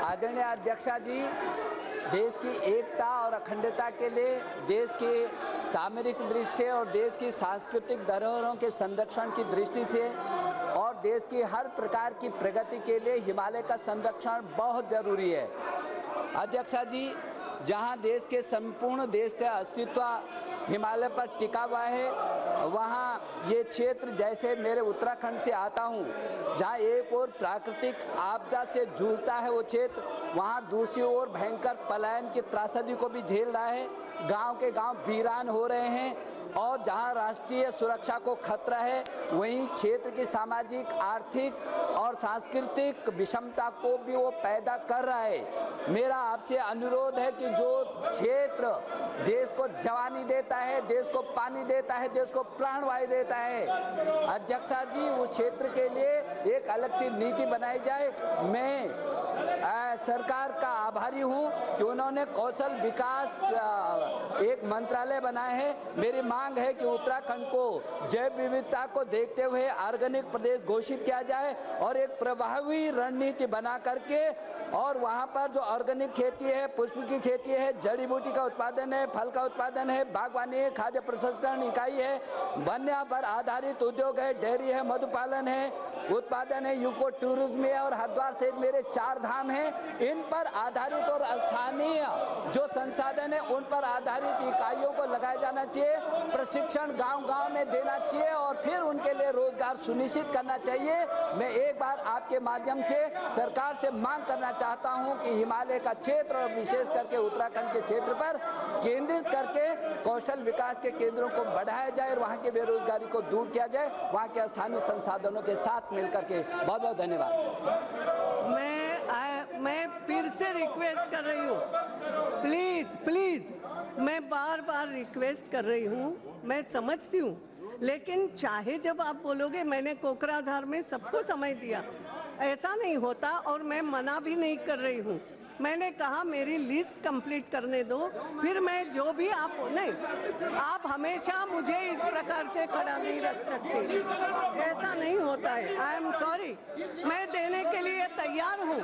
आदरणीय अध्यक्षा जी, देश की एकता और अखंडता के लिए, देश की सामरिक दृष्टि से और देश की सांस्कृतिक धरोहरों के संरक्षण की दृष्टि से और देश की हर प्रकार की प्रगति के लिए हिमालय का संरक्षण बहुत जरूरी है। अध्यक्षा जी, जहां देश के संपूर्ण देश का अस्तित्व हिमालय पर टिका हुआ है, वहां ये क्षेत्र, जैसे मेरे उत्तराखंड से आता हूं, जहां एक ओर प्राकृतिक आपदा से जूझता है वो क्षेत्र, वहां दूसरी ओर भयंकर पलायन की त्रासदी को भी झेल रहा है। गांव के गांव वीरान हो रहे हैं और जहां राष्ट्रीय सुरक्षा को खतरा है, वहीं क्षेत्र की सामाजिक, आर्थिक और सांस्कृतिक विषमता को भी वो पैदा कर रहा है। मेरा आपसे अनुरोध है कि जो क्षेत्र देश को जवानी देता है, देश को पानी देता है, देश को प्राणवायु देता है, अध्यक्षा जी, उस क्षेत्र के लिए एक अलग सी नीति बनाई जाए। मैं सरकार का आभारी हूं कि उन्होंने कौशल विकास एक मंत्रालय बनाया है। मेरी मांग है कि उत्तराखंड को जैव विविधता को देखते हुए ऑर्गेनिक प्रदेश घोषित किया जाए और एक प्रभावी रणनीति बना करके, और वहां पर जो ऑर्गेनिक खेती है, पुष्प की खेती है, जड़ी बूटी का उत्पादन है, फल का उत्पादन है, बागवानी है, खाद्य प्रसंस्करण इकाई है, वन्य पर आधारित उद्योग है, डेयरी है, मधुपालन है, उत्पादन है, यूको टूरिज्म है और हरिद्वार सहित मेरे 4 धाम हैं, इन पर आधारित और स्थानीय जो संसाधन है उन पर आधारित इकाइयों को लगाया जाना चाहिए। प्रशिक्षण गांव-गांव में देना चाहिए और फिर उनके लिए रोजगार सुनिश्चित करना चाहिए। मैं एक बार आपके माध्यम से सरकार से मांग करना चाहता हूं कि हिमालय का क्षेत्र और विशेष करके उत्तराखंड के क्षेत्र पर केंद्रित करके कौशल विकास के केंद्रों को बढ़ाया जाए और वहां की बेरोजगारी को दूर किया जाए, वहां के स्थानीय संसाधनों के साथ मिलकर के। बहुत बहुत धन्यवाद। मैं फिर से रिक्वेस्ट कर रही हूँ, प्लीज, मैं बार बार रिक्वेस्ट कर रही हूँ, मैं समझती हूँ, लेकिन चाहे जब आप बोलोगे, मैंने कोकराझार में सबको समय दिया, ऐसा नहीं होता और मैं मना भी नहीं कर रही हूँ। मैंने कहा मेरी लिस्ट कंप्लीट करने दो, फिर मैं जो भी आप नहीं, आप हमेशा मुझे इस प्रकार से खड़ा नहीं रख सकते, ऐसा नहीं होता है। आई एम सॉरी, मैं देने के लिए तैयार हूँ,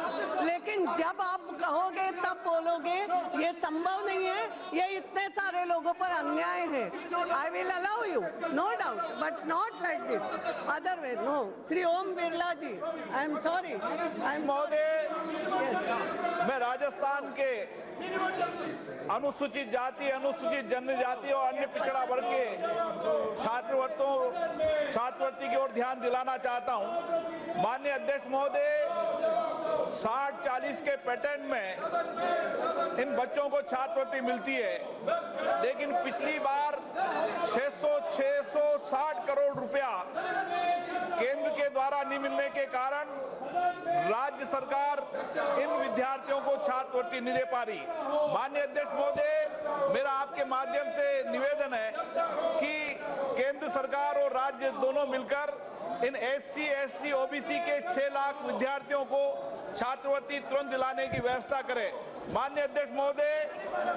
लेकिन जब आप कहोगे तब बोलोगे, ये संभव नहीं है, ये इतने सारे लोगों पर अन्याय है। I will allow you, no doubt, but not like this, otherwise no. Shri Om Birla ji, I am sorry, I am मैं राजस्थान के अनुसूचित जाति, अनुसूचित जनजाति और अन्य पिछड़ा वर्ग के छात्रवृत्ति की ओर ध्यान दिलाना चाहता हूं। माननीय अध्यक्ष महोदय, 60-40 के पैटर्न में इन बच्चों को छात्रवृत्ति मिलती है, लेकिन पिछली बार 660 करोड़ रुपया केंद्र के द्वारा नहीं मिलने के कारण राज्य सरकार इन विद्यार्थियों को छात्रवृत्ति नहीं दे पा रही। माननीय अध्यक्ष महोदय, मेरा आपके माध्यम से निवेदन है कि केंद्र सरकार और राज्य दोनों मिलकर इन SC, ST, OBC के 6 लाख विद्यार्थियों को छात्रवृत्ति तुरंत दिलाने की व्यवस्था करें। माननीय अध्यक्ष महोदय,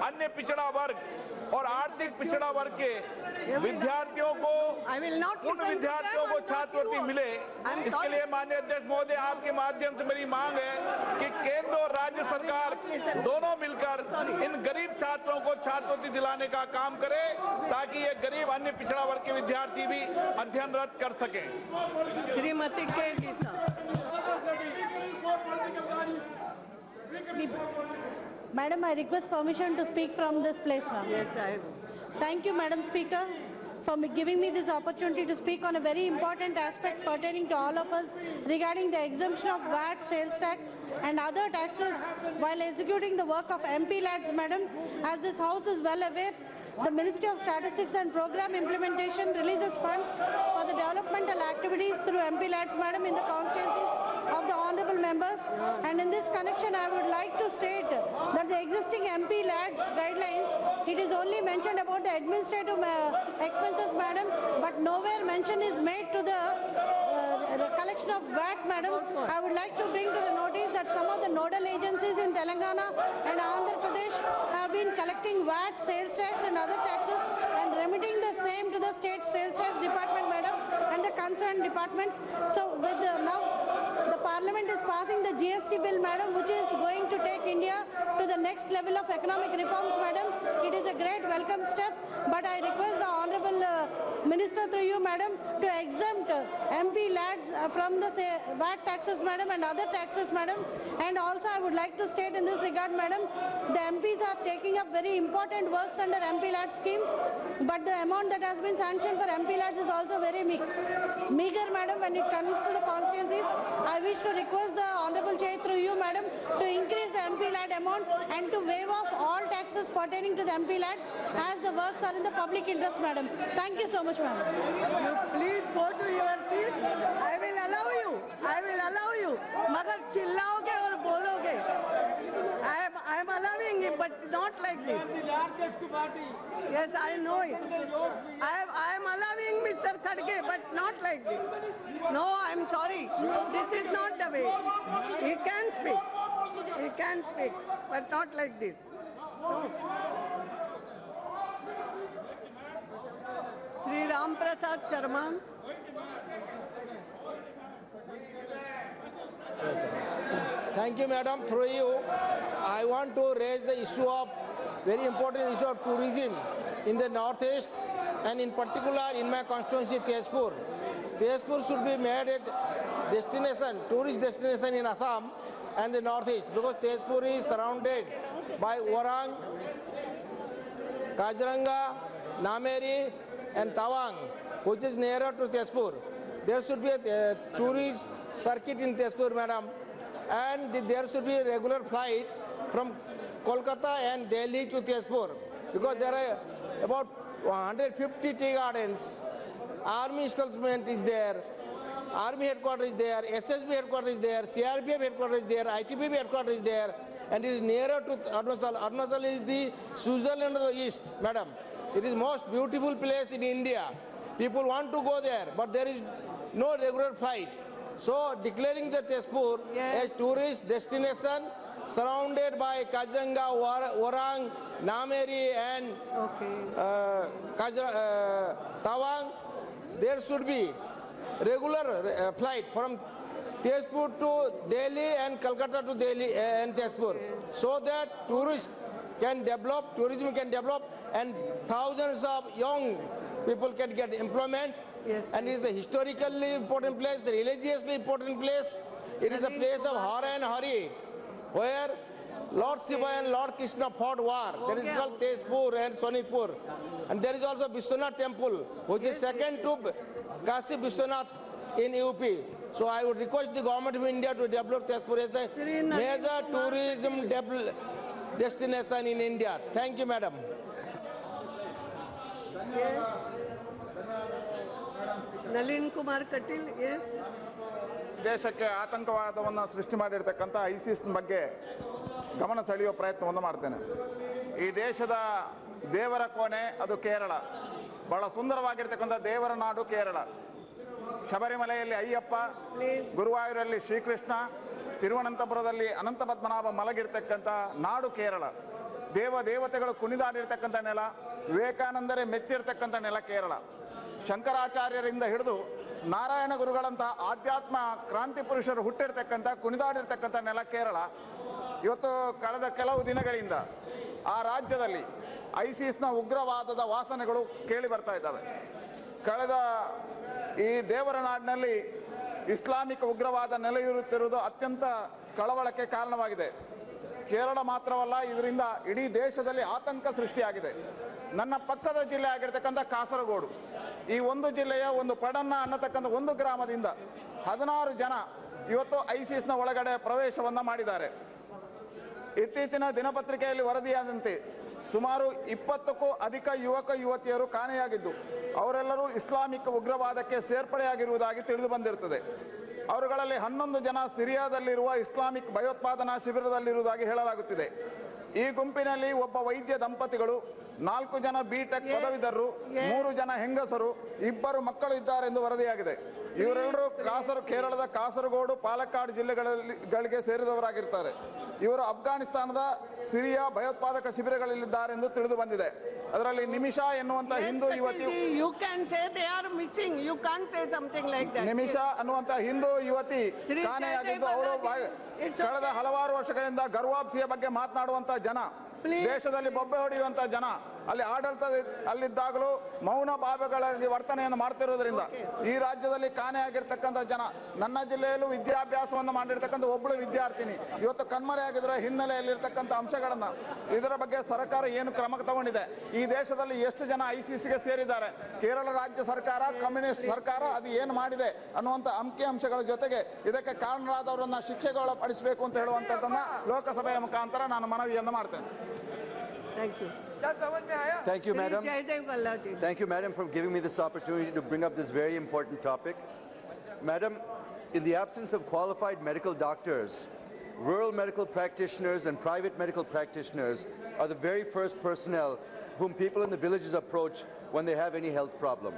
अन्य पिछड़ा वर्ग और आर्थिक पिछड़ा वर्ग के विद्यार्थियों को, उन विद्यार्थियों को छात्रवृत्ति मिले, इसके लिए माननीय अध्यक्ष महोदय, आपके माध्यम से मेरी मांग है कि केंद्र और राज्य सरकार दोनों मिलकर इन गरीब छात्रों को छात्रवृत्ति दिलाने का काम करे, ताकि ये गरीब अन्य पिछड़ा वर्ग के विद्यार्थी भी अध्ययनरत कर सकें। श्रीमती के Gita. Madam, I request permission to speak from this place, ma'am. Yes, I will. Thank you, Madam Speaker, for giving me this opportunity to speak on a very important aspect pertaining to all of us regarding the exemption of VAT, sales tax and other taxes while executing the work of MP Lads, Madam. As this House is well aware, the Ministry of Statistics and Program Implementation releases funds for the developmental activities through MP Lads, Madam, in the constituencies of the honourable members. And in this connection, I would like to state that the existing MP Lads guidelines, it is only mentioned about the administrative expenses, Madam, but nowhere mention is made to the collection of VAT, Madam. I would like to bring to the notice that some of the nodal agencies in Telangana and Andhra Pradesh have been collecting VAT, sales tax and other taxes and remitting the same to the state sales tax department, Madam, and the concerned departments. So with now the Parliament is passing the GST bill, Madam, which is going to take India to the next level of economic reforms, madam. It is a great welcome step, but I request the Honorable Minister through you, madam, to exempt MP lads from the VAT taxes, madam, and other taxes, madam. And also I would like to state in this regard, madam, the MPs are taking up very important works under MP lad schemes, but the amount that has been sanctioned for MP lads is also very meager, madam, when it comes to the constituencies. I wish to request the Honorable Chair through you, madam, to increase the MP lad amount and to waive off all taxes pertaining to the MP lads as the works are in the public interest, madam. Thank you so much, madam. You please go to your seat. I will allow you. I will allow you. मगर चिल्लाओगे और बोलोगे. I am allowing it, but not like this. Yes, I know it. I am allowing Mr. Khadge, but not like this. No, I am sorry. This is not the way. He can speak. He can speak, but not like this. No. Sri Ram Prasad Sharma. Thank you, madam. Through you, I want to raise the issue of very important issue of tourism in the northeast, and in particular in my constituency, Tezpur. Tezpur should be made a destination, tourist destination in Assam and the northeast, because Tezpur is surrounded by Orang, Kaziranga, Nameri, and Tawang, which is nearer to Tezpur. There should be a tourist circuit in Tezpur, madam, and there should be a regular flight from Kolkata and Delhi to Tezpur, because there are about 150 tea gardens, army establishment is there, army headquarters is there, SSB headquarters is there, CRPF headquarters is there, ITBP headquarters is there, and it is nearer to Arunachal. Arunachal is the Switzerland of the East, madam. It is most beautiful place in India. People want to go there, but there is no regular flight. So declaring the Tezpur a tourist destination surrounded by Kaziranga, Orang, Nameri and Tawang, there should be regular flight from Tezpur to Delhi and Calcutta to Delhi and Tezpur, so that tourists can develop, tourism can develop, and thousands of young people can get employment. Yes, and it is the historically important place, the religiously important place. It is a place of Hara and Hari, where Lord Shiva and Lord Krishna fought war. There is called Tezpur and Sonitpur. And there is also Vishwanath temple, which is second to Kashi Vishwanath in UP. So I would request the government of India to develop Tezpur as a major tourism destination in India. Thank you, madam. Nalin Kumar Katil, yes. ದೇಶಕ್ಕೆ ಆತಂಕವಾದವನ್ನು ಸೃಷ್ಟಿ ಮಾಡಿರ್ತಕ್ಕಂಥ ISIS ಬಗ್ಗೆ ಗಮನ ಸೆಳೆಯುವ ಪ್ರಯತ್ನವನ್ನು ಮಾಡ್ತೇನೆ. ಈ ದೇಶದ ದೇವರ ಕೋಣೆ ಅದು ಕೇರಳ. ಬಹಳ ಸುಂದರವಾಗಿರ್ತಕ್ಕಂಥ ದೇವರ ನಾಡು ಕೇರಳ. ಶಬರಿಮಲೆಯಲ್ಲಿ ಅಯ್ಯಪ್ಪ, ಗುರುವಾಯೂರಲ್ಲಿ ಶ್ರೀಕೃಷ್ಣ, ತಿರುವನಂತಪುರದಲ್ಲಿ ಅನಂತ ಪದ್ಮನಾಭ ಮಲಗಿರ್ತಕ್ಕಂಥ ನಾಡು ಕೇರಳ. ದೇವತೆಗಳು ಕುಣಿದಾಡಿರ್ತಕ್ಕಂಥ ನೆಲ, ವಿವೇಕಾನಂದರೇ ಮೆಚ್ಚಿರ್ತಕ್ಕಂಥ ನೆಲ ಕೇರಳ. ಶಂಕರಾಚಾರ್ಯರಿಂದ ಹಿಡಿದು ನಾರಾಯಣ ಗುರುಗಳಂತ ಆಧ್ಯಾತ್ಮ ಕ್ರಾಂತಿ ಪುರುಷರು ಹುಟ್ಟಿರ್ತಕ್ಕಂಥ ಕುಣಿದಾಡಿರ್ತಕ್ಕಂಥ ನೆಲ ಕೇರಳ. ಇವತ್ತು ಕಳೆದ ಕೆಲವು ದಿನಗಳಿಂದ ಆ ರಾಜ್ಯದಲ್ಲಿ ಐಸಿಸ್ನ ಉಗ್ರವಾದದ ವಾಸನೆಗಳು ಕೇಳಿ ಬರ್ತಾ ಇದ್ದಾವೆ. ಕಳೆದ ಈ ದೇವರ ನಾಡಿನಲ್ಲಿ ಇಸ್ಲಾಮಿಕ್ ಉಗ್ರವಾದ ನೆಲೆಯೂರುತ್ತಿರುವುದು ಅತ್ಯಂತ ಕಳವಳಕ್ಕೆ ಕಾರಣವಾಗಿದೆ. ಕೇರಳ ಮಾತ್ರವಲ್ಲ, ಇದರಿಂದ ಇಡೀ ದೇಶದಲ್ಲಿ ಆತಂಕ ಸೃಷ್ಟಿಯಾಗಿದೆ. ನನ್ನ ಪಕ್ಕದ ಜಿಲ್ಲೆ ಆಗಿರ್ತಕ್ಕಂಥ ಕಾಸರಗೋಡು, ಈ ಒಂದು ಜಿಲ್ಲೆಯ ಒಂದು ಪಡನ್ನ ಅನ್ನತಕ್ಕಂಥ ಒಂದು ಗ್ರಾಮದಿಂದ 16 ಜನ ಇವತ್ತು ಐಸಿಸ್ನ ಒಳಗಡೆ ಪ್ರವೇಶವನ್ನ ಮಾಡಿದ್ದಾರೆ. ಇತ್ತೀಚಿನ ದಿನಪತ್ರಿಕೆಯಲ್ಲಿ ವರದಿಯಾದಂತೆ ಸುಮಾರು 20ಕ್ಕೂ ಅಧಿಕ ಯುವಕ ಯುವತಿಯರು ಕಾಣೆಯಾಗಿದ್ದು ಅವರೆಲ್ಲರೂ ಇಸ್ಲಾಮಿಕ್ ಉಗ್ರವಾದಕ್ಕೆ ಸೇರ್ಪಡೆಯಾಗಿರುವುದಾಗಿ ತಿಳಿದು ಬಂದಿರುತ್ತದೆ. ಅವರುಗಳಲ್ಲಿ 11 ಜನ ಸಿರಿಯಾದಲ್ಲಿರುವ ಇಸ್ಲಾಮಿಕ್ ಭಯೋತ್ಪಾದನಾ ಶಿಬಿರದಲ್ಲಿರುವುದಾಗಿ ಹೇಳಲಾಗುತ್ತಿದೆ. ಈ ಗುಂಪಿನಲ್ಲಿ ಒಬ್ಬ ವೈದ್ಯ ದಂಪತಿಗಳು, 4 ಜನ ಬಿಟೆಕ್ ಪದವೀಧರರು, 3 ಜನ ಹೆಂಗಸರು, 2 ಮಕ್ಕಳು ಇದ್ದಾರೆಂದು ವರದಿಯಾಗಿದೆ. ಇವರೆಲ್ಲರೂ ಕೇರಳದ ಕಾಸರಗೋಡು, ಪಾಲಕ್ಕಾಡ್ ಜಿಲ್ಲೆಗಳಿಗೆ ಸೇರಿದವರಾಗಿರ್ತಾರೆ. ಇವರು ಅಫ್ಘಾನಿಸ್ತಾನದ ಸಿರಿಯಾ ಭಯೋತ್ಪಾದಕ ಶಿಬಿರಗಳಲ್ಲಿದ್ದಾರೆ ಎಂದು ತಿಳಿದು ಬಂದಿದೆ. ಅದರಲ್ಲಿ ನಿಮಿಷಾ ಎನ್ನುವಂತ ಹಿಂದೂ ಯುವತಿ, you can say they are missing, you can't say something like that. ನಿಮಿಷಾ ಅನ್ನುವಂತ ಹಿಂದೂ ಯುವತಿ ಕಾಣೆಯಾಗಿದ್ದು ಅವರು ಕಳೆದ ಹಲವಾರು ವರ್ಷಗಳಿಂದ ಗರ್ವಾಪ್ಸಿಯ ಬಗ್ಗೆ ಮಾತನಾಡುವಂತ ಜನ, ದೇಶದಲ್ಲಿ ಬೊಬ್ಬೆ ಹೊಡೆಯುವಂತ ಜನ, ಅಲ್ಲಿ ಅಲ್ಲಿದ್ದಾಗಲೂ ಮೌನ ಭಾವಗಳಾಗಿ ವರ್ತನೆಯನ್ನು ಮಾಡ್ತಿರೋದ್ರಿಂದ ಈ ರಾಜ್ಯದಲ್ಲಿ ಕಾಣೆಯಾಗಿರ್ತಕ್ಕಂಥ ಜನ, ನನ್ನ ಜಿಲ್ಲೆಯಲ್ಲೂ ವಿದ್ಯಾಭ್ಯಾಸವನ್ನು ಮಾಡಿರ್ತಕ್ಕಂಥ ಒಬ್ಬಳು ವಿದ್ಯಾರ್ಥಿನಿ ಇವತ್ತು ಕಣ್ಮರೆಯಾಗಿದ್ದರ ಹಿನ್ನೆಲೆಯಲ್ಲಿರ್ತಕ್ಕಂಥ ಅಂಶಗಳನ್ನ, ಇದರ ಬಗ್ಗೆ ಸರ್ಕಾರ ಏನು ಕ್ರಮ ತಗೊಂಡಿದೆ, ಈ ದೇಶದಲ್ಲಿ ಎಷ್ಟು ಜನ ICCಗೆ ಸೇರಿದ್ದಾರೆ, ಕೇರಳ ರಾಜ್ಯ ಸರ್ಕಾರ ಕಮ್ಯುನಿಸ್ಟ್ ಸರ್ಕಾರ ಅದು ಏನು ಮಾಡಿದೆ ಅನ್ನುವಂಥ ಅಂಕಿಅಂಶಗಳ ಜೊತೆಗೆ ಇದಕ್ಕೆ ಕಾರಣರಾದವರನ್ನ ಶಿಕ್ಷೆಗೊಳಪಡಿಸಬೇಕು ಅಂತ ಹೇಳುವಂಥದ್ದನ್ನ ಲೋಕಸಭೆಯ ಮುಖಾಂತರ ನಾನು ಮನವಿಯನ್ನು ಮಾಡ್ತೇನೆ. Thank you. Thank you, madam. Jaydev Gallaji. Thank you, madam, for giving me this opportunity to bring up this very important topic. Madam, in the absence of qualified medical doctors, rural medical practitioners and private medical practitioners are the very first personnel whom people in the villages approach when they have any health problem.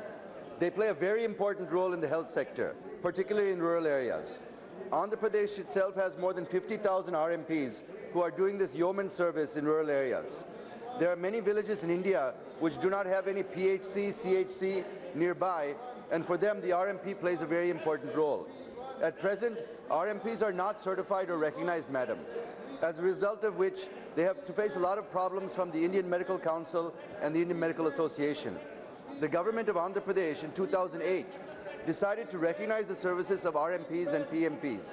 They play a very important role in the health sector, particularly in rural areas. Andhra Pradesh itself has more than 50,000 RMPs who are doing this yeoman service in rural areas. There are many villages in India which do not have any PHC, CHC nearby, and for them the RMP plays a very important role. At present, RMPs are not certified or recognized, madam, as a result of which they have to face a lot of problems from the Indian Medical Council and the Indian Medical Association. The government of Andhra Pradesh in 2008 decided to recognize the services of RMPs and PMPs,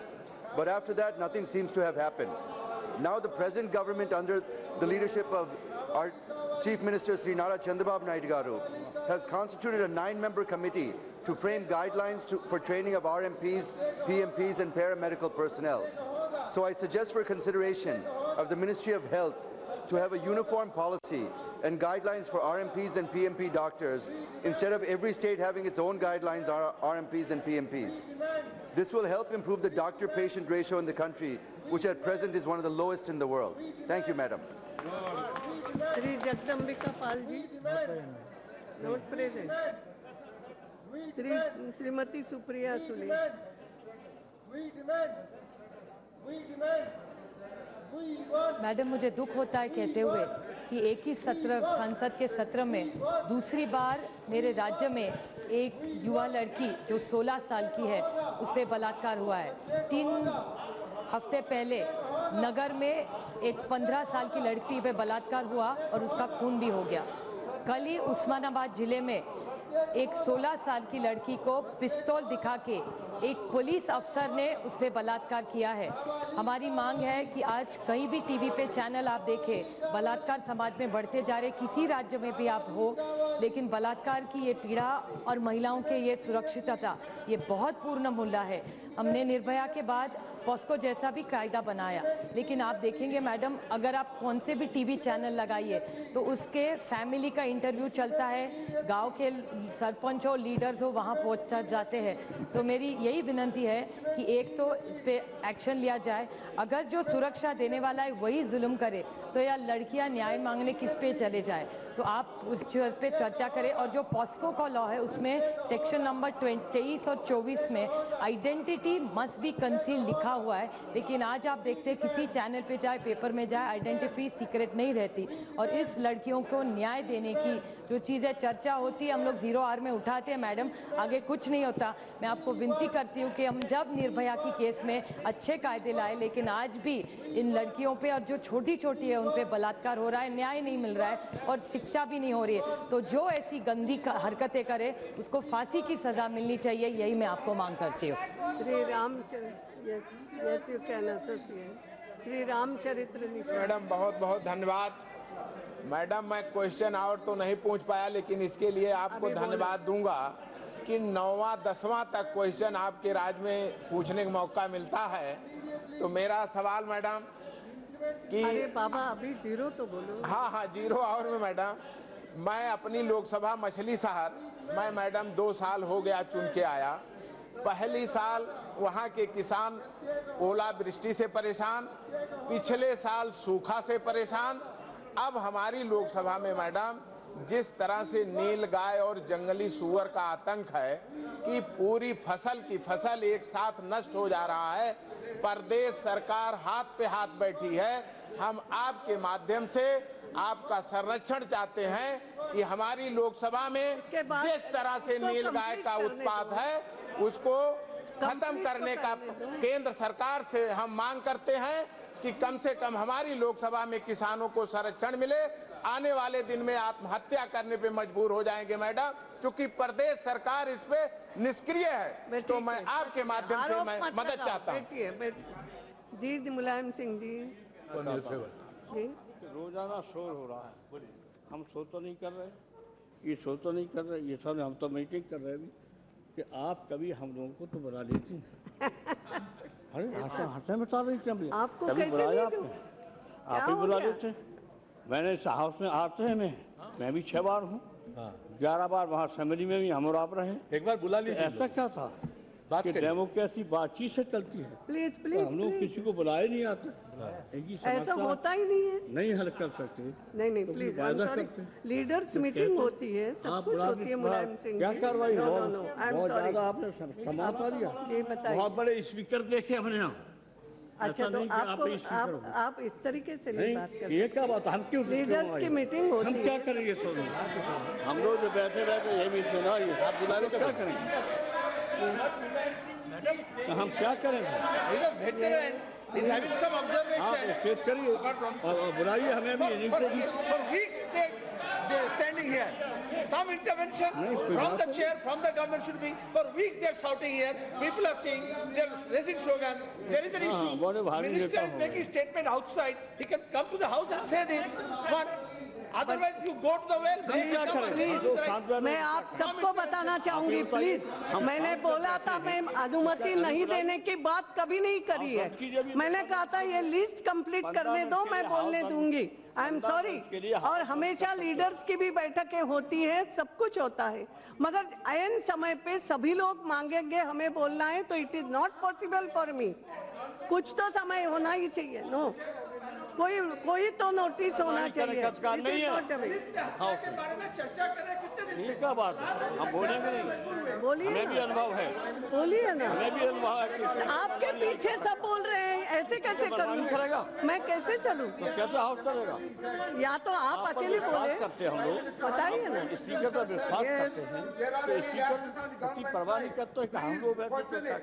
but after that nothing seems to have happened. Now the present government, under the leadership of our Chief Minister Sri Nara Chandrababu Naidu Garu, has constituted a 9-member committee to frame guidelines for training of RMPs, PMPs and paramedical personnel. So I suggest for consideration of the Ministry of Health to have a uniform policy and guidelines for RMPs and PMP doctors instead of every state having its own guidelines on RMPs and PMPs. This will help improve the doctor-patient ratio in the country, which at present is one of the lowest in the world. Thank you, madam. Shri Jagdambika Palji, not present. Srimati Supriya Sule. Madam, मुझे दुख होता है कहते हुए कि एक ही सत्र, संसद के सत्र में दूसरी बार मेरे राज्य में एक युवा लड़की जो 16 साल की है उस पर बलात्कार हुआ है। 3 हफ्ते पहले नगर में एक 15 साल की लड़की पे बलात्कार हुआ और उसका खून भी हो गया। कल ही उस्मानाबाद जिले में एक 16 साल की लड़की को पिस्तौल दिखा के एक पुलिस अफसर ने उस पर बलात्कार किया है। हमारी मांग है कि आज कहीं भी टीवी पे चैनल आप देखें, बलात्कार समाज में बढ़ते जा रहे, किसी राज्य में भी आप हो, लेकिन बलात्कार की ये पीड़ा और महिलाओं के ये सुरक्षितता ये बहुत पूर्ण मुद्दा है। हमने निर्भया के बाद पॉस्को जैसा भी कायदा बनाया, लेकिन आप देखेंगे मैडम, अगर आप कौन से भी टीवी चैनल लगाइए तो उसके फैमिली का इंटरव्यू चलता है, गांव के सरपंच हो, लीडर्स हो, वहां पहुंच जाते हैं। तो मेरी यही विनती है कि एक तो इस पे एक्शन लिया जाए, अगर जो सुरक्षा देने वाला है वही जुल्म करे तो यार लड़कियां न्याय मांगने किस पे चले जाए। तो आप उस पे चर्चा करें। और जो पॉस्को का लॉ है उसमें सेक्शन नंबर 23 और 24 में आइडेंटिटी मस्ट बी कंसील लिखा हुआ है, लेकिन आज आप देखते हैं किसी चैनल पे जाए, पेपर में जाए, आइडेंटिटी सीक्रेट नहीं रहती। और इस लड़कियों को न्याय देने की जो चीज़ें चर्चा होती है हम लोग 0 आवर में उठाते हैं मैडम, आगे कुछ नहीं होता। मैं आपको विनती करती हूँ कि हम जब निर्भया की केस में अच्छे कायदे लाए, लेकिन आज भी इन लड़कियों पे और जो छोटी छोटी है उन पे बलात्कार हो रहा है, न्याय नहीं मिल रहा है और शिक्षा भी नहीं हो रही है। तो जो ऐसी गंदी हरकतें करे उसको फांसी की सजा मिलनी चाहिए, यही मैं आपको मांग करती हूँ। श्री रामचरित्र मैडम बहुत बहुत धन्यवाद। मैडम, मैं क्वेश्चन और तो नहीं पूछ पाया, लेकिन इसके लिए आपको धन्यवाद दूंगा कि 9वां 10वां तक क्वेश्चन आपके राज्य में पूछने का मौका मिलता है। तो मेरा सवाल मैडम कि अरे बाबा अभी 0 तो बोलो। हाँ 0 आवर में मैडम, मैं अपनी लोकसभा मछली शहर मैं मैडम 2 साल हो गया चुन के आया। पहली साल वहाँ के किसान ओलावृष्टि से परेशान, पिछले साल सूखा से परेशान। अब हमारी लोकसभा में मैडम जिस तरह से नीलगाय और जंगली सूअर का आतंक है कि पूरी फसल की फसल एक साथ नष्ट हो जा रहा है, प्रदेश सरकार हाथ पे हाथ बैठी है। हम आपके माध्यम से आपका संरक्षण चाहते हैं कि हमारी लोकसभा में जिस तरह से नीलगाय का उत्पात है उसको खत्म करने का केंद्र सरकार से हम मांग करते हैं कि कम से कम हमारी लोकसभा में किसानों को संरक्षण मिले। आने वाले दिन में आत्महत्या करने पे मजबूर हो जाएंगे मैडम, क्योंकि प्रदेश सरकार इस पे निष्क्रिय है। तो मैं आपके माध्यम से मैं मदद चाहता हूँ। जी मुलायम सिंह जी। जी रोजाना शोर हो रहा है, हम शोर तो नहीं कर रहे, ये शोर तो नहीं कर रहे, ये सब हम तो मीटिंग कर रहे हैं कि आप कभी हम लोगों को तो बुला लेती हैं। अरे हंसे में रही थी हम, आपको कभी बुलाया कैसे आपने? आप ही बुला लेते हैं। मैंने इस हाउस में आते हैं, मैं भी 6 बार हूँ, 11 बार वहाँ असेंबली में भी हम और आप रहे। एक बार बुला लीजिए। ऐसा क्या था कि डेमोक्रेसी बातचीत से चलती है? प्लीज तो हम लोग किसी को बुलाए नहीं आते, ऐसा होता ही नहीं है। नहीं हल कर सकते। नहीं प्लीज, लीडर्स मीटिंग होती है, सब कुछ होती है मुलायम सिंह। क्या कार्रवाई? बहुत ज्यादा आपने समाता दिया। जी बताइए। बहुत बड़े स्पीकर देखे हमने यहाँ। अच्छा तो आप इस तरीके से नहीं बात करते। ये क्या बात? हम क्यों लीडर्स की मीटिंग होती है? हम क्या करेंगे? हम लोग जो बैठे रहते ये भी सुना, ये आप बुलाने क्या करेंगे? तो हम क्या करेंगे? आप स्टेज करिए और बुलाइए हमें भी। Standing here, some intervention from the chair, from the government should be. For weeks they are shouting here. People are saying they are raising slogan. There is an issue. Minister is making statement outside. He can come to the house and say this. One. Otherwise, you go to the well. मैं आप सबको बताना चाहूंगी please, मैंने बोला था मैं अनुमति नहीं देने की बात कभी नहीं करी है। मैंने कहा था ये लिस्ट कंप्लीट करने दो, मैं बोलने दूंगी। आई एम सॉरी। और हमेशा लीडर्स की भी बैठकें होती है, सब कुछ होता है, मगर ऐन समय पे सभी लोग मांगेंगे हमें बोलना है तो it is not possible for me. कुछ तो समय होना ही चाहिए। नो, कोई तो नोटिस होना चाहिए। ये क्या बात है? हम बोलेंगे नहीं? बोलिए, हमें भी अनुभव है। बोलिए ना। हमें भी अनुभव है। आपके पीछे सब बोल रहे हैं, ऐसे कैसे करूं? मैं कैसे चलूं? तो कैसे हाउस करेगा? या तो आप अकेले बोले करते हम लोग, बताइए ना। स्पीकर पर विश्वास करते हैं तो स्पीकर की परवाह नहीं करते कि हम लोग बताइए।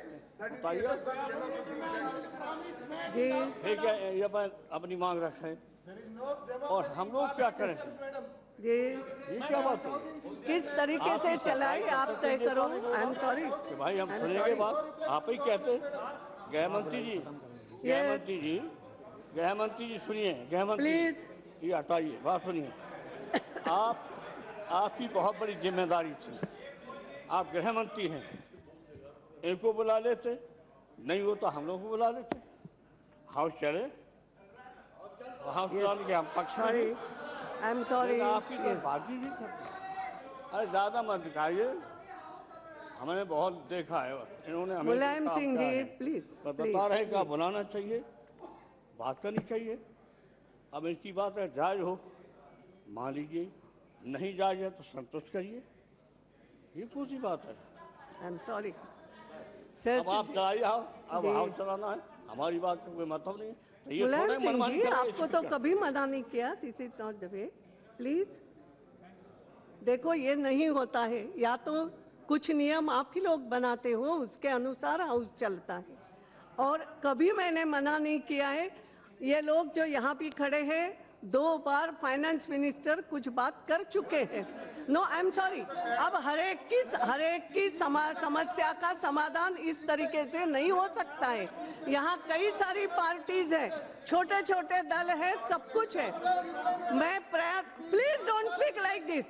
ठीक है, ये बात अपनी मांग रखें और हम लोग क्या करें? जी ये क्या बात है? किस तरीके से चलाए आप तय करो। आई एम सॉरी भाई, हम सुनेंगे बात। आप ही कहते गृह मंत्री जी, सुनिए। गृह मंत्री प्लीज ये हटाइए, बात सुनिए। आपकी बहुत बड़ी जिम्मेदारी थी, आप गृह मंत्री हैं, इनको बुला लेते, नहीं हो तो हम लोग को बुला लेते। हाउस चले, हाउस चलाने के हम पक्ष में। आई एम सॉरी, आपकी तो बात ही नहीं करते। अरे ज्यादा मत दिखाइए, हमने बहुत देखा है। इन्होंने हमें मुलायम सिंह जी प्लीज बता रहे कि आप बुलाना चाहिए, बात करनी चाहिए। अब इनकी बात है जायज हो मान लीजिए, नहीं जायज है तो संतुष्ट करिए, ये पूरी बात है। आई एम सॉरी। अब आप चलाइए, अब हाउस चलाना है, हमारी बात का कोई मतलब नहीं है। मुलायम सिंह जी, आपको तो कभी मना नहीं किया। This is not the way. Please देखो, ये नहीं होता है। या तो कुछ नियम आप ही लोग बनाते हो, उसके अनुसार हाउस चलता है, और कभी मैंने मना नहीं किया है। ये लोग जो यहाँ भी खड़े हैं, 2 बार फाइनेंस मिनिस्टर कुछ बात कर चुके हैं। No, I am sorry. अब हर एक की समस्या का समाधान इस तरीके से नहीं हो सकता है। यहाँ कई सारी पार्टीज हैं, छोटे छोटे दल हैं, सब कुछ है। मैं please don't speak like this.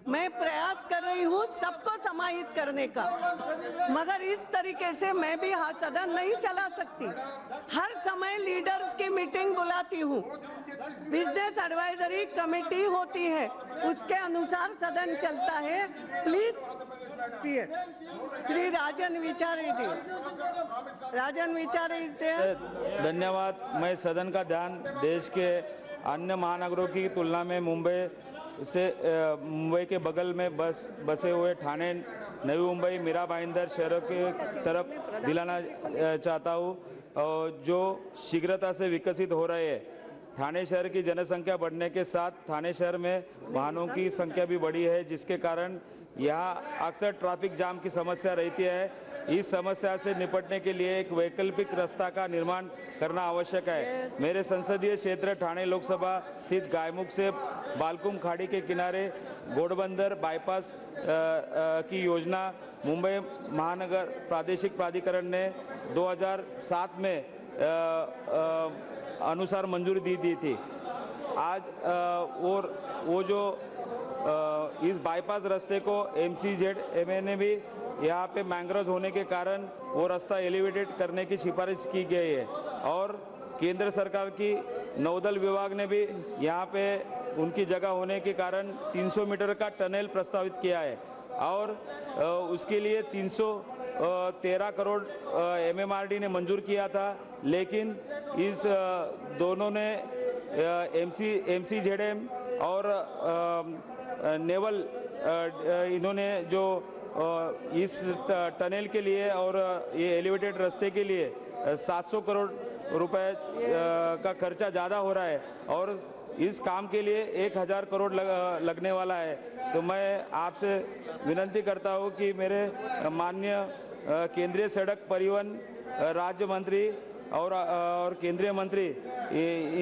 मैं प्रयास कर रही हूँ सबको समाहित करने का, मगर इस तरीके से मैं भी सदन नहीं चला सकती। हर समय लीडर्स की मीटिंग बुलाती हूँ, बिजनेस एडवाइजरी कमेटी होती है, उसके अनुसार सदन चलता है। प्लीज श्री राजन विचारे दे। धन्यवाद। मैं सदन का ध्यान देश के अन्य महानगरों की तुलना में मुंबई से मुंबई के बगल में बसे हुए ठाणे, नवी मुंबई, मीरा भाईंदर शहरों के तरफ दिलाना चाहता हूँ, जो शीघ्रता से विकसित हो रहे हैं। ठाणे शहर की जनसंख्या बढ़ने के साथ ठाणे शहर में वाहनों की संख्या भी बढ़ी है, जिसके कारण यहाँ अक्सर ट्रैफिक जाम की समस्या रहती है। इस समस्या से निपटने के लिए एक वैकल्पिक रास्ता का निर्माण करना आवश्यक है। मेरे संसदीय क्षेत्र ठाणे लोकसभा स्थित गायमुख से बालकुम खाड़ी के किनारे घोड़बंदर बाईपास की योजना मुंबई महानगर प्रादेशिक प्राधिकरण ने 2007 में अनुसार मंजूरी दी थी। आज और वो जो इस बाईपास रास्ते को MCZMA ने भी यहाँ पे मैंग्रोव होने के कारण वो रास्ता एलिवेटेड करने की सिफारिश की गई है, और केंद्र सरकार की नौदल विभाग ने भी यहाँ पे उनकी जगह होने के कारण 300 मीटर का टनल प्रस्तावित किया है, और उसके लिए 313 करोड़ MMRD ने मंजूर किया था। लेकिन इस दोनों ने MCZM और नेवल इन्होंने जो इस टनल के लिए और ये एलिवेटेड रास्ते के लिए 700 करोड़ रुपए का खर्चा ज़्यादा हो रहा है, और इस काम के लिए 1000 करोड़ लगने वाला है। तो मैं आपसे विनती करता हूं कि मेरे माननीय केंद्रीय सड़क परिवहन राज्य मंत्री और केंद्रीय मंत्री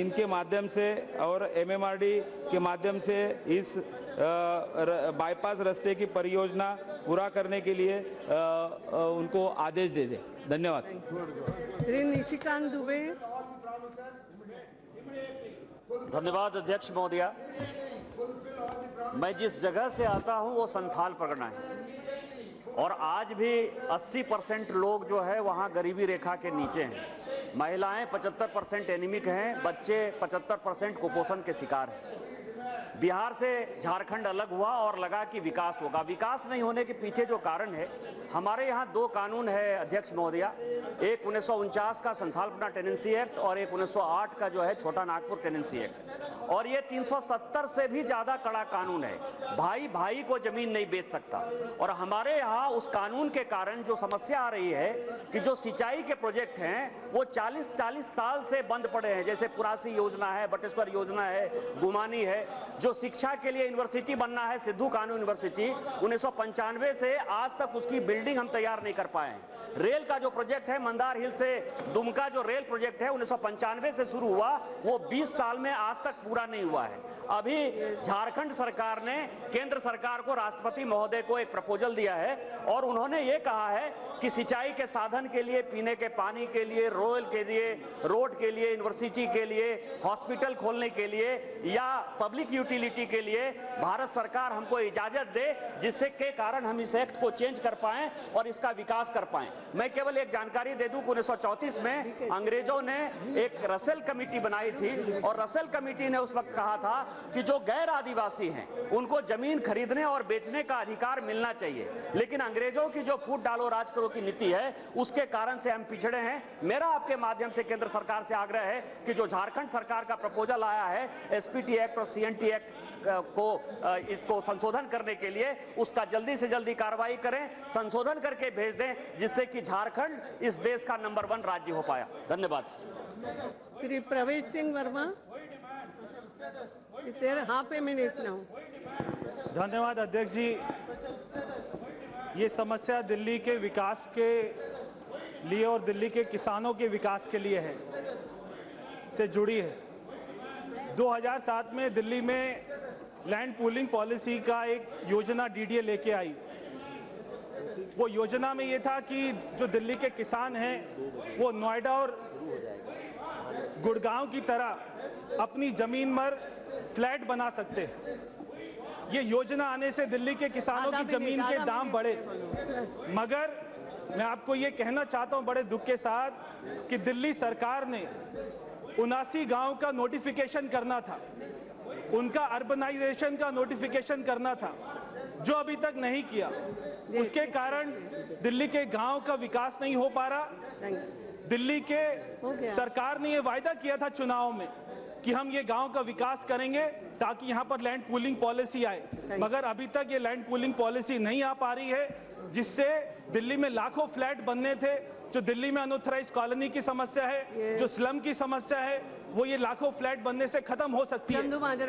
इनके माध्यम से और MMRD के माध्यम से इस बाईपास रास्ते की परियोजना पूरा करने के लिए उनको आदेश दे दें। धन्यवाद। श्री निशिकांत दुबे। धन्यवाद अध्यक्ष महोदया। मैं जिस जगह से आता हूं वो संथाल परगना है, और आज भी 80% लोग जो है वहां गरीबी रेखा के नीचे हैं। महिलाएं 75% एनीमिक हैं, बच्चे 75% कुपोषण के शिकार हैं। बिहार से झारखंड अलग हुआ और लगा कि विकास होगा। विकास नहीं होने के पीछे जो कारण है, हमारे यहाँ 2 कानून है अध्यक्ष महोदया। एक 1949 का संथाल परगना टेनेंसी एक्ट और एक 1908 का जो है छोटा नागपुर टेनेंसी एक्ट, और ये 370 से भी ज्यादा कड़ा कानून है। भाई भाई को जमीन नहीं बेच सकता, और हमारे यहाँ उस कानून के कारण जो समस्या आ रही है कि जो सिंचाई के प्रोजेक्ट हैं वो 40 साल से बंद पड़े हैं। जैसे पुरासी योजना है, बटेश्वर योजना है, गुमानी है। जो शिक्षा के लिए यूनिवर्सिटी बनना है, सिद्धू कानू यूनिवर्सिटी, 1995 से आज तक उसकी बिल्डिंग हम तैयार नहीं कर पाए हैं। रेल का जो प्रोजेक्ट है, मंदार हिल से दुमका जो रेल प्रोजेक्ट है 1995 से शुरू हुआ, वो 20 साल में आज तक पूरा नहीं हुआ है। अभी झारखंड सरकार ने केंद्र सरकार को, राष्ट्रपति महोदय को एक प्रपोजल दिया है, और उन्होंने ये कहा है कि सिंचाई के साधन के लिए, पीने के पानी के लिए, रोड के लिए, यूनिवर्सिटी के लिए, हॉस्पिटल खोलने के लिए या पब्लिक यूटिलिटी के लिए भारत सरकार हमको इजाजत दे, जिससे के कारण हम इस एक्ट को चेंज कर पाएं और इसका विकास कर पाएं। मैं केवल एक जानकारी दे दूं कि 1934 में अंग्रेजों ने एक रसेल कमेटी बनाई थी, और रसेल कमेटी ने उस वक्त कहा था कि जो गैर आदिवासी हैं उनको जमीन खरीदने और बेचने का अधिकार मिलना चाहिए। लेकिन अंग्रेजों की जो फूट डालो राज करो की नीति है, उसके कारण से हम पिछड़े हैं। मेरा आपके माध्यम से केंद्र सरकार से आग्रह है कि जो झारखंड सरकार का प्रपोजल आया है SPT एक्ट और CNT एक्ट को, इसको संशोधन करने के लिए, उसका जल्दी से जल्दी कार्रवाई करें, संशोधन करके भेज दें, जिससे कि झारखंड इस देश का नंबर 1 राज्य हो पाया। धन्यवाद। श्री प्रवेश Singh Verma. Half a minute now. धन्यवाद अध्यक्ष जी। ये समस्या दिल्ली के विकास के लिए और दिल्ली के किसानों के विकास के लिए है, से जुड़ी है। 2007 में दिल्ली में लैंड पूलिंग पॉलिसी का एक योजना DDA लेके आई। वो योजना में ये था कि जो दिल्ली के किसान हैं वो नोएडा और गुड़गांव की तरह अपनी जमीन पर फ्लैट बना सकते हैं। ये योजना आने से दिल्ली के किसानों की जमीन के दाम बढ़े, मगर मैं आपको ये कहना चाहता हूं बड़े दुख के साथ कि दिल्ली सरकार ने 79 गांव का नोटिफिकेशन करना था, उनका अर्बनाइजेशन का नोटिफिकेशन करना था, जो अभी तक नहीं किया। उसके कारण दिल्ली के गांव का विकास नहीं हो पा रहा। दिल्ली के सरकार ने यह वायदा किया था चुनाव में कि हम ये गांव का विकास करेंगे ताकि यहां पर लैंड पूलिंग पॉलिसी आए, मगर अभी तक ये लैंड पूलिंग पॉलिसी नहीं आ पा रही है, जिससे दिल्ली में लाखों फ्लैट बनने थे। जो दिल्ली में अनऑथराइज्ड कॉलोनी की समस्या है, जो स्लम की समस्या है, वो ये लाखों फ्लैट बनने से खत्म हो सकती है।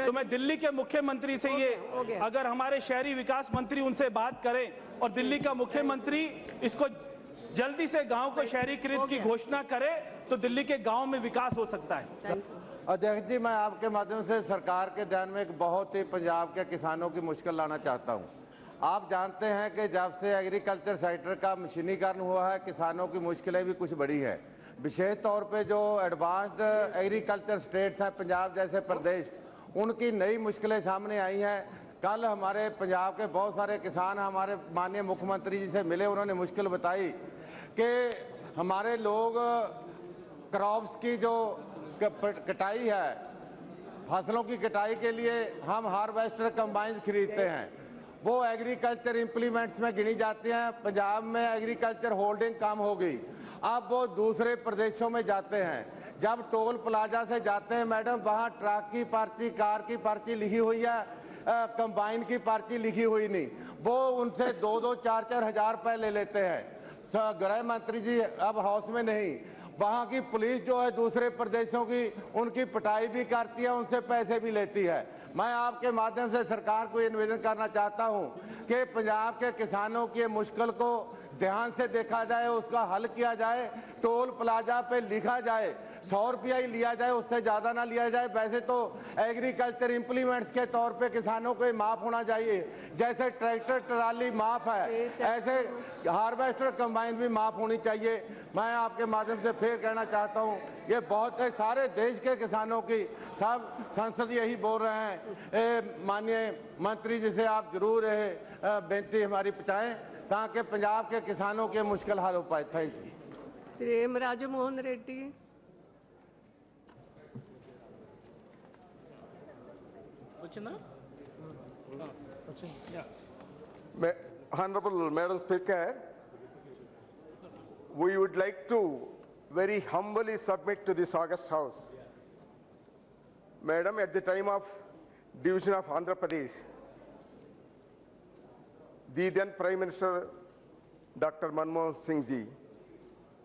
तो मैं दिल्ली के मुख्यमंत्री से ये, अगर हमारे शहरी विकास मंत्री उनसे बात करें और दिल्ली का मुख्यमंत्री इसको जल्दी से गांव को शहरीकृत की घोषणा करे तो दिल्ली के गांव में विकास हो सकता है। अध्यक्ष जी, मैं आपके माध्यम से सरकार के ध्यान में एक बहुत ही पंजाब के किसानों की मुश्किल लाना चाहता हूं। आप जानते हैं कि जब से एग्रीकल्चर सेक्टर का मशीनीकरण हुआ है, किसानों की मुश्किलें भी कुछ बढ़ी है। विशेष तौर पे जो एडवांस्ड एग्रीकल्चर स्टेट्स हैं, पंजाब जैसे प्रदेश, उनकी नई मुश्किलें सामने आई हैं। कल हमारे पंजाब के बहुत सारे किसान हमारे माननीय मुख्यमंत्री जी से मिले, उन्होंने मुश्किल बताई कि हमारे लोग क्रॉप्स की जो कटाई है, फसलों की कटाई के लिए हम हार्वेस्टर कंबाइन खरीदते हैं, वो एग्रीकल्चर इंप्लीमेंट्स में गिनी जाती हैं। पंजाब में एग्रीकल्चर होल्डिंग कम हो गई, अब वो दूसरे प्रदेशों में जाते हैं। जब टोल प्लाजा से जाते हैं मैडम, वहाँ ट्रक की पर्ची, कार की पर्ची लिखी हुई है, कंबाइन की पर्ची लिखी हुई नहीं। वो उनसे 2-2, 4-4 हज़ार रुपए ले लेते हैं। गृह मंत्री जी अब हाउस में नहीं, वहाँ की पुलिस जो है दूसरे प्रदेशों की, उनकी पिटाई भी करती है, उनसे पैसे भी लेती है। मैं आपके माध्यम से सरकार को ये निवेदन करना चाहता हूँ कि पंजाब के किसानों की मुश्किल को ध्यान से देखा जाए, उसका हल किया जाए। टोल प्लाजा पे लिखा जाए 100 रुपया ही लिया जाए, उससे ज्यादा ना लिया जाए। वैसे तो एग्रीकल्चर इंप्लीमेंट्स के तौर पे किसानों को माफ होना चाहिए, जैसे ट्रैक्टर ट्राली माफ है, ऐसे हार्वेस्टर कंबाइन भी माफ होनी चाहिए। मैं आपके माध्यम से फिर कहना चाहता हूँ, ये बहुत है, सारे देश के किसानों की सब संसद यही बोल रहे हैं। माननीय मंत्री जी से आप जरूर बेनती हमारी पहुंचाएं ताकि पंजाब के किसानों के मुश्किल हल हो पाए। Thank you. Shri M Rajmohan Reddy. Honorable Madam Speaker, we would like to very humbly submit to this August House. Madam, at the time of division of Andhra Pradesh, the then Prime Minister Dr. Manmohan Singh ji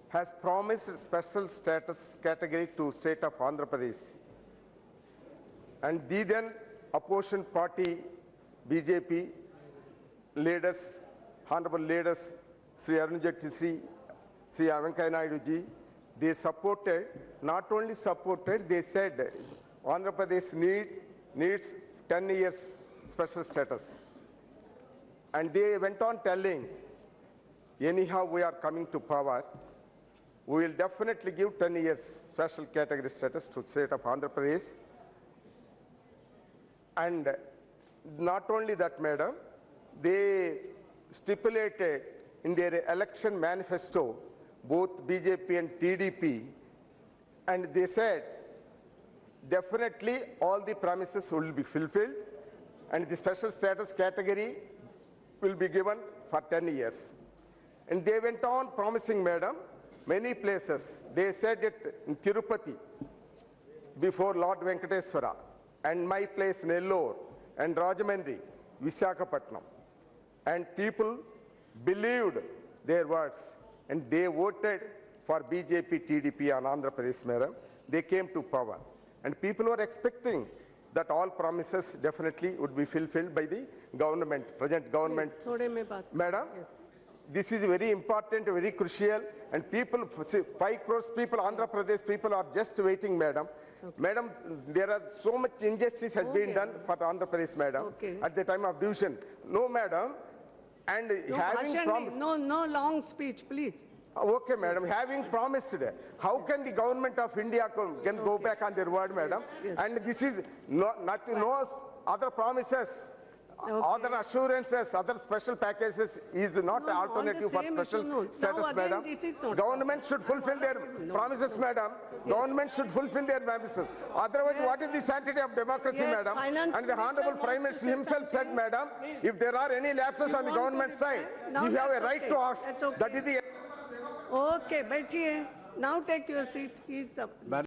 has promised special status category to state of Andhra Pradesh. And the then opposition party BJP leaders, honorable leaders, Sri Arun Jaitley, Sri Venkaiah Naidu ji, they supported, not only supported, they said Andhra Pradesh needs 10 years special status. And they went on telling, anyhow we are coming to power, we will definitely give 10 years special category status to state of Andhra Pradesh. And not only that, madam, they stipulated in their election manifesto, both BJP and TDP, and they said, definitely all the promises will be fulfilled and the special status category will be given for 10 years. And they went on promising, madam, many places. They said it in Tirupati before Lord Venkateswara, and my place Nellore, and Rajahmundry, Visakhapatnam. And people believed their words and they voted for BJP, TDP on Andhra Pradesh, madam. They came to power. And people were expecting that all promises definitely would be fulfilled by the government, present government. Madam, yes. This is very important, very crucial, and people, 5 crores people, Andhra Pradesh people are just waiting, madam. Okay. Madam, there are so much injustice has been done for Andhra Pradesh, madam, at the time of division. No, madam, and no, having promised... No long speech, please. Okay, madam. Having promised, how can the government of India can go back on their word, madam? Yes. And this is no other promises, other assurances, other special packages is not an alternative for special status, madam. Government should fulfill their promises, madam. Government should fulfill their promises. Otherwise, what is the sanctity of democracy, madam? And the Honorable Prime Minister himself said, madam, if there are any lapses on the government side, you have a right to ask. That is the... Okay, बैठिए. Now take your seat. He is up.